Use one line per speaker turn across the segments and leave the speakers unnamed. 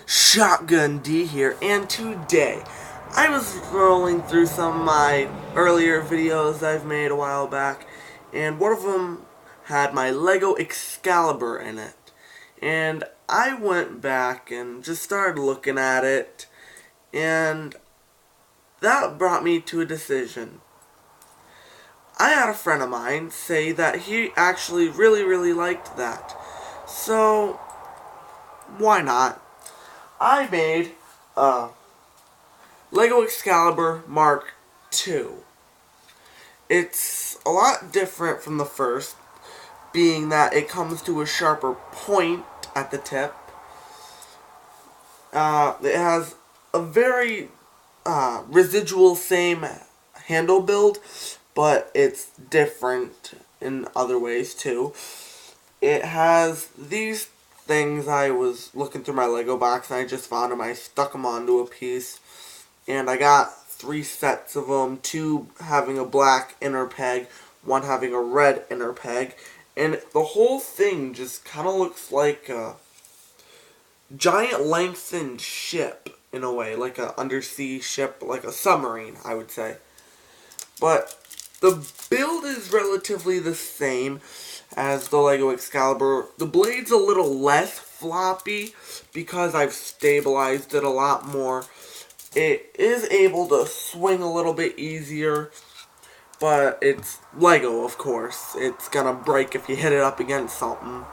Shotgun D here, and today I was scrolling through some of my earlier videos I've made a while back, and one of them had my Lego Excalibur in it. And I went back and just started looking at it, and that brought me to a decision. I had a friend of mine say that he actually really liked that. So, why not? I made a Lego Excalibur Mark II. It's a lot different from the first, being that it comes to a sharper point at the tip. It has a very residual same handle build, but it's different in other ways too. It has these things. I was looking through my Lego box and I just found them. I stuck them onto a piece, and I got 3 sets of them, 2 having a black inner peg, 1 having a red inner peg, and the whole thing just kind of looks like a giant lengthened ship in a way, like an undersea ship, like a submarine, I would say. But the build is relatively the same as the Lego Excalibur. The blade's a little less floppy because I've stabilized it a lot more. It is able to swing a little bit easier, but it's Lego, of course. It's gonna break if you hit it up against something.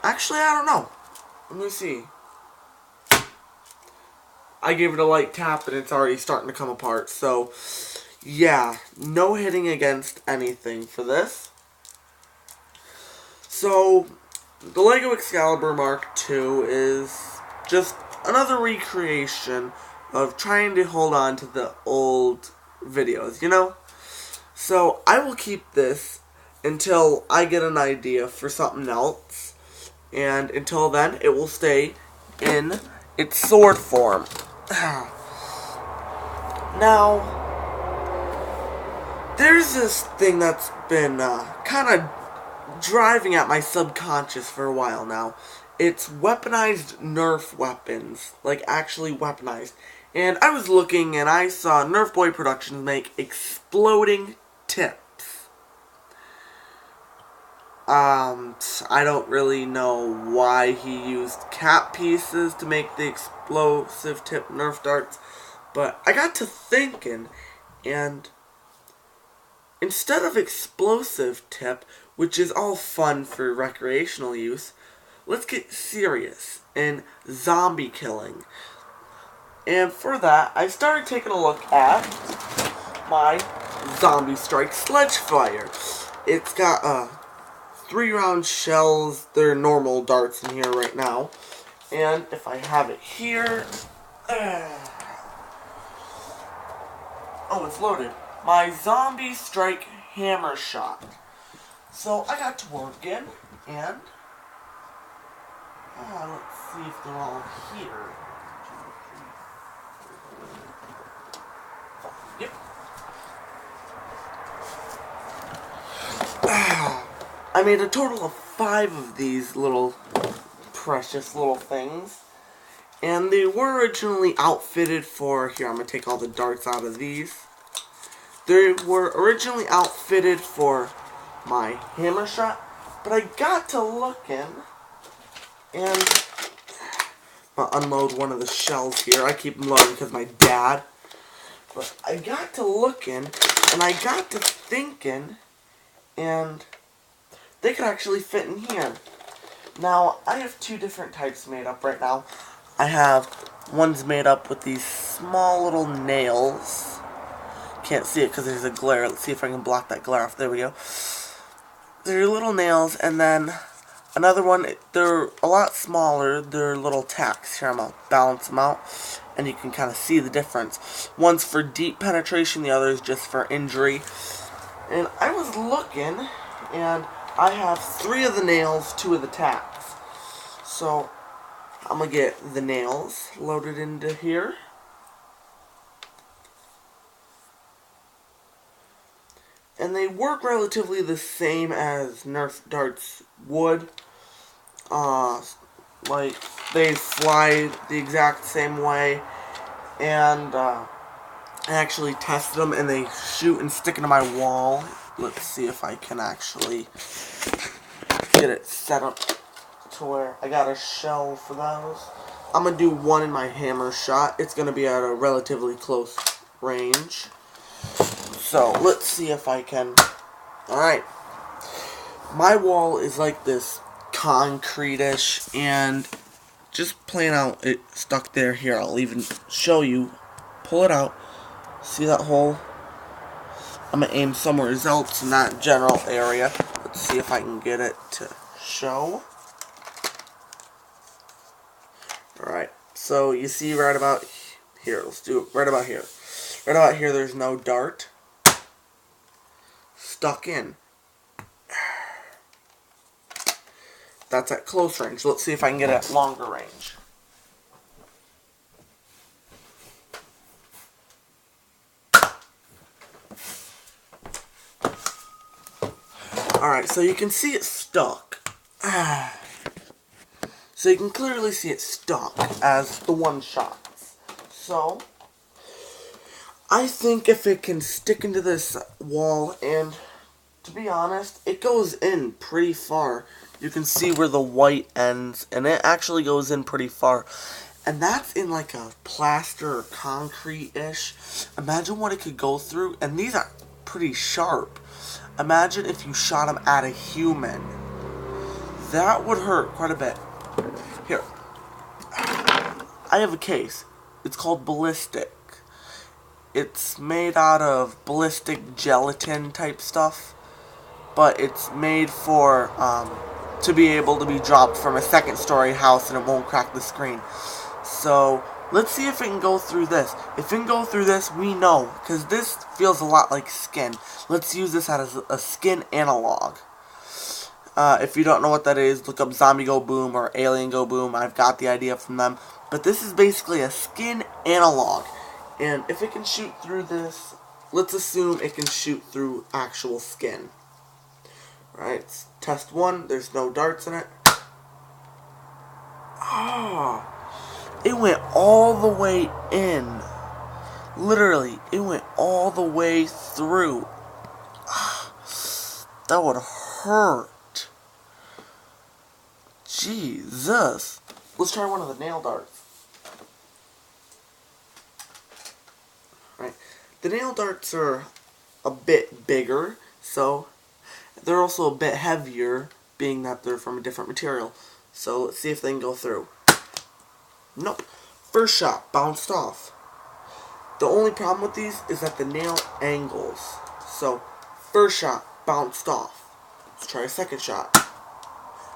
Actually, I don't know. Let me see. I gave it a light tap and it's already starting to come apart. So, yeah, no hitting against anything for this. So, the Lego Excalibur Mark II is just another recreation of trying to hold on to the old videos, you know? So, I will keep this until I get an idea for something else. And until then, it will stay in its sword form. Now, there's this thing that's been kind of driving at my subconscious for a while now. It's weaponized Nerf weapons, like actually weaponized. And I was looking and I saw Nerf Boy Productions make exploding tips. I don't really know why he used cap pieces to make the explosive tip Nerf darts, but I got to thinking, and instead of explosive tip, which is all fun for recreational use, let's get serious in zombie killing. And for that, I started taking a look at my Zombie Strike Sledgefire. It's got 3-round shells. They're normal darts in here right now. And if I have it here... oh, it's loaded. My Zombie Strike Hammer Shot. So I got to work in, and let's see if they're all here. Yep. I made a total of 5 of these little precious little things, and they were originally outfitted for, here, I'm going to take all the darts out of these. They were originally outfitted for my hammer shot, but I got to looking, and I'm going to unload one of the shells here. I keep them loaded because my dad. But I got to looking, and I got to thinking, and they could actually fit in here. Now, I have 2 different types made up right now. I have one's made up with these small little nails. Can't see it because there's a glare. Let's see if I can block that glare off. There we go. They're little nails, and then another one, they're a lot smaller. They're little tacks. Here, I'm going to balance them out, and you can kind of see the difference. One's for deep penetration, the other is just for injury. And I was looking, and I have 3 of the nails, 2 of the tacks. So, I'm going to get the nails loaded into here. And they work relatively the same as Nerf darts would. Like, they fly the exact same way. And I actually tested them, and they shoot and stick into my wall. Let's see if I can actually get it set up to where I got a shell for those. I'm going to do one in my hammer shot. It's going to be at a relatively close range. So, let's see if I can. Alright. My wall is like this concrete-ish, and just playing out it stuck there. Here, I'll even show you. Pull it out. See that hole? I'm going to aim somewhere else in that general area. Let's see if I can get it to show. Alright, so you see right about here. Let's do it right about here. Right about here, there's no dart. Stuck in. That's at close range. Let's see if I can get it at longer range. Alright, so you can see it stuck. So you can clearly see it stuck as the one shots. So, I think if it can stick into this wall, and to be honest, it goes in pretty far. You can see where the white ends, and it actually goes in pretty far. And that's in like a plaster or concrete-ish. Imagine what it could go through, and these are pretty sharp. Imagine if you shot them at a human. That would hurt quite a bit. Here. I have a case. It's called ballistic. It's made out of ballistic gelatin type stuff. But it's made for, to be able to be dropped from a second-story house and it won't crack the screen. So, let's see if it can go through this. If it can go through this, we know. Because this feels a lot like skin. Let's use this as a skin analog. If you don't know what that is, look up Zombie Go Boom or Alien Go Boom. I've got the idea from them. But this is basically a skin analog. And if it can shoot through this, let's assume it can shoot through actual skin. Alright, test one. There's no darts in it. It went all the way in. Literally, it went all the way through. That would hurt. Jesus. Let's try one of the nail darts. Right. The nail darts are a bit bigger, so they're also a bit heavier, being that they're from a different material. So let's see if they can go through. Nope. First shot, bounced off. The only problem with these is that the nail angles. So, first shot, bounced off. Let's try a second shot.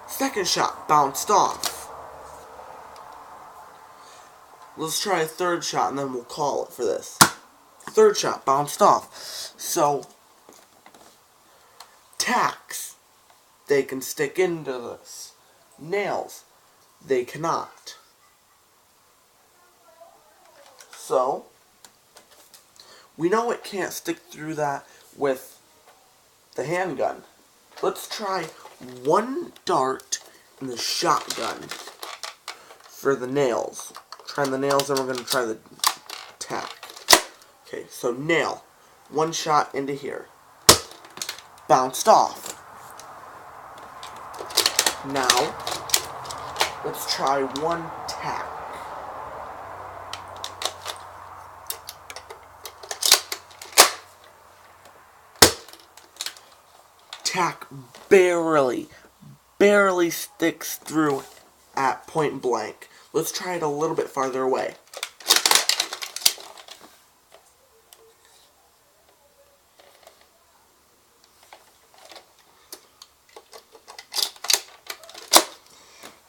Second shot, bounced off. Let's try a third shot and then we'll call it for this. Third shot, bounced off. So, tacks, they can stick into this. Nails, they cannot. So, we know it can't stick through that with the handgun. Let's try one dart in the shotgun for the nails. Trying the nails, and we're going to try the tack. Okay, so nail. One shot into here. Bounced off. Now, let's try one tack. Tack barely sticks through at point blank. Let's try it a little bit farther away.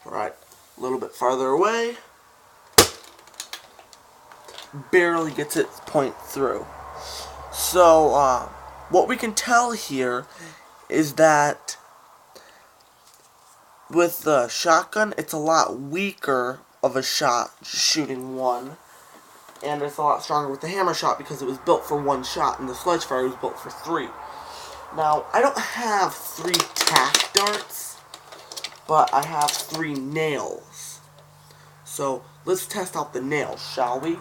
Alright, a little bit farther away. Barely gets its point through. So, what we can tell here is that with the shotgun, it's a lot weaker of a shot shooting one, and it's a lot stronger with the hammer shot because it was built for one shot, and the sledge fire was built for 3. Now, I don't have 3 tack darts, but I have 3 nails. So let's test out the nails, shall we?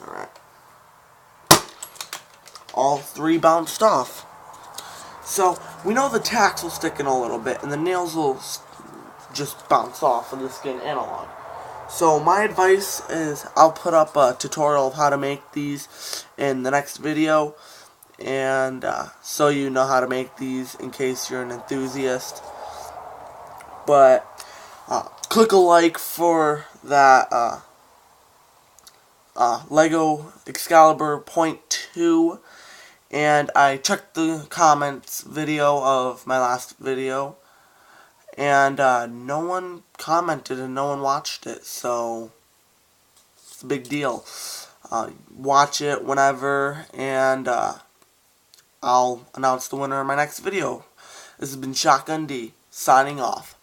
Alright. All three bounced off. So we know the tacks will stick in a little bit and the nails will just bounce off of the skin analog. So my advice is I'll put up a tutorial of how to make these in the next video, and so you know how to make these in case you're an enthusiast. But click a like for that Lego Excalibur .2, and I checked the comments video of my last video, and no one commented and no one watched it, so it's a big deal. Watch it whenever, and I'll announce the winner in my next video. This has been Shotgun D, signing off.